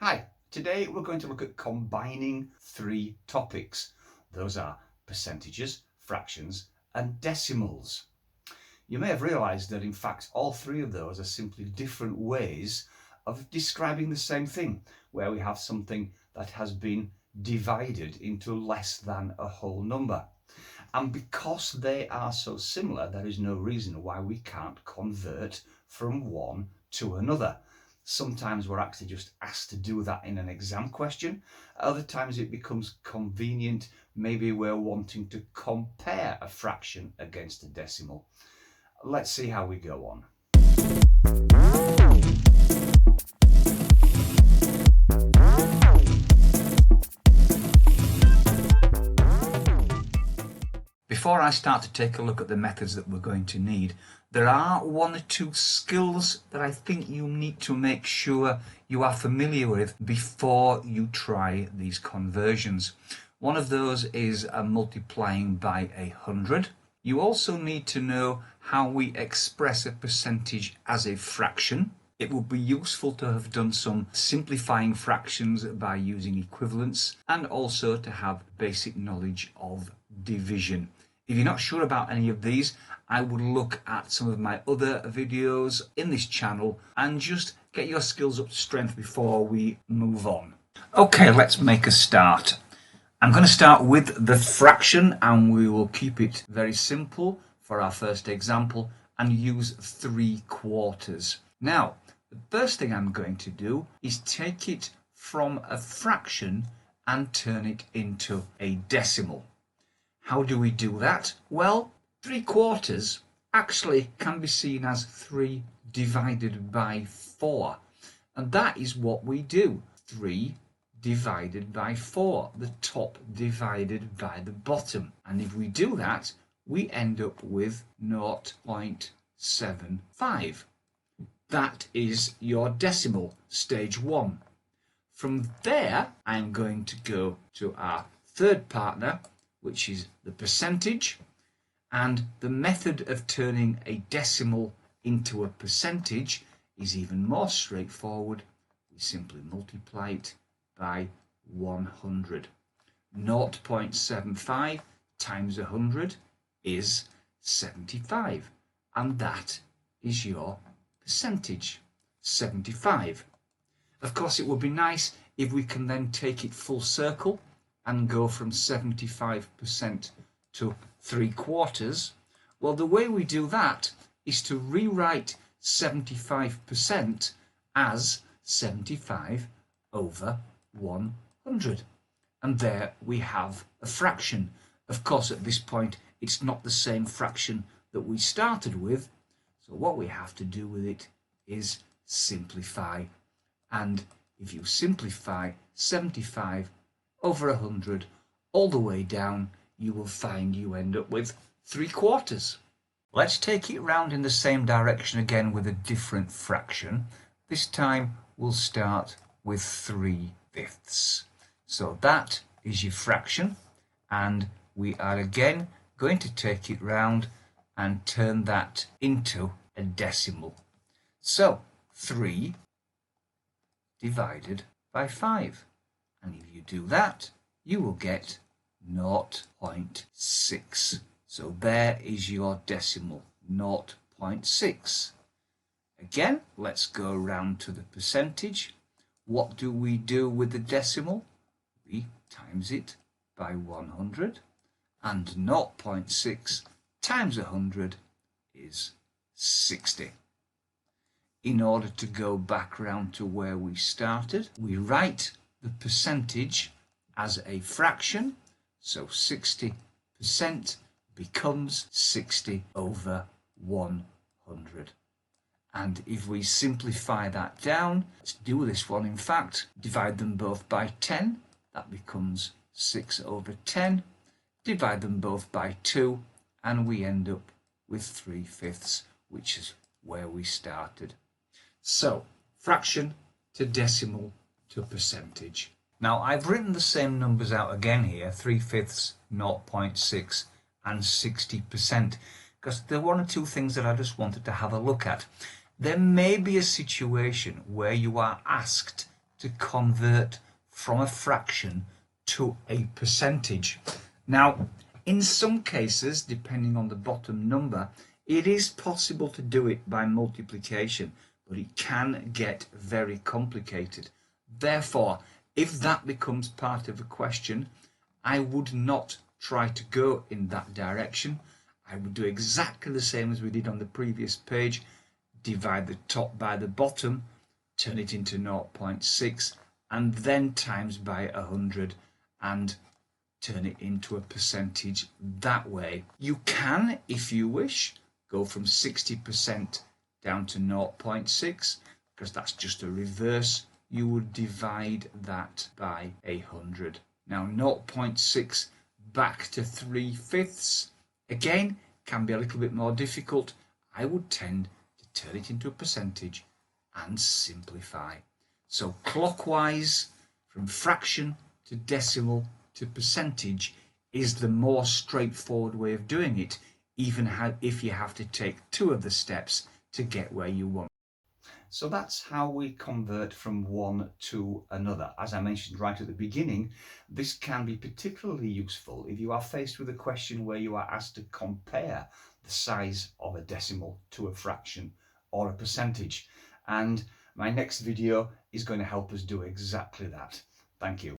Hi, today we're going to look at combining three topics. Those are percentages, fractions, and decimals. You may have realised that in fact all three of those are simply different ways of describing the same thing, where we have something that has been divided into less than a whole number. And because they are so similar, there is no reason why we can't convert from one to another. Sometimes we're actually just asked to do that in an exam question. Other times it becomes convenient. Maybe we're wanting to compare a fraction against a decimal. Let's see how we go on. Before I start to take a look at the methods that we're going to need, there are one or two skills that I think you need to make sure you are familiar with before you try these conversions. One of those is multiplying by 100. You also need to know how we express a percentage as a fraction. It would be useful to have done some simplifying fractions by using equivalents, and also to have basic knowledge of division. If you're not sure about any of these, I would look at some of my other videos in this channel and just get your skills up to strength before we move on. Okay, let's make a start. I'm going to start with the fraction, and we will keep it very simple for our first example and use 3/4. Now, the first thing I'm going to do is take it from a fraction and turn it into a decimal. How do we do that? Well, 3/4 actually can be seen as 3 divided by 4. And that is what we do. 3 divided by 4. The top divided by the bottom. And if we do that, we end up with 0.75. That is your decimal, stage 1. From there, I'm going to go to our third partner, which is the percentage, and the method of turning a decimal into a percentage is even more straightforward. We simply multiply it by 100. 0.75 times 100 is 75, and that is your percentage, 75. Of course, it would be nice if we can then take it full circle and go from 75% to 3/4. Well, the way we do that is to rewrite 75% as 75 over 100. And there we have a fraction. Of course, at this point, it's not the same fraction that we started with. So what we have to do with it is simplify. And if you simplify 75 over 100 all the way down, you will find you end up with 3/4. Let's take it round in the same direction again with a different fraction. This time we'll start with 3/5. So that is your fraction, and we are again going to take it round and turn that into a decimal. So 3 divided by 5. And if you do that, you will get 0.6. So there is your decimal, 0.6. Again, let's go round to the percentage. What do we do with the decimal? We times it by 100, and 0.6 times 100 is 60. In order to go back round to where we started, we write the percentage as a fraction, so 60% becomes 60 over 100. And if we simplify that down, let's do this one in fact, divide them both by 10, that becomes 6 over 10, divide them both by 2, and we end up with 3/5, which is where we started. So, fraction to decimal to percentage. Now, I've written the same numbers out again here, 3/5, 0.6 and 60%, because there are one or two things that I just wanted to have a look at. There may be a situation where you are asked to convert from a fraction to a percentage. Now, in some cases, depending on the bottom number, it is possible to do it by multiplication, but it can get very complicated. Therefore, if that becomes part of a question, I would not try to go in that direction. I would do exactly the same as we did on the previous page. Divide the top by the bottom, turn it into 0.6, and then times by 100 and turn it into a percentage that way. You can, if you wish, go from 60% down to 0.6, because that's just a reverse. You would divide that by 100. Now 0.6 back to 3/5, again, can be a little bit more difficult. I would tend to turn it into a percentage and simplify. So clockwise, from fraction to decimal to percentage, is the more straightforward way of doing it, even if you have to take 2 of the steps to get where you want. So that's how we convert from one to another. As I mentioned right at the beginning, this can be particularly useful if you are faced with a question where you are asked to compare the size of a decimal to a fraction or a percentage. And my next video is going to help us do exactly that. Thank you.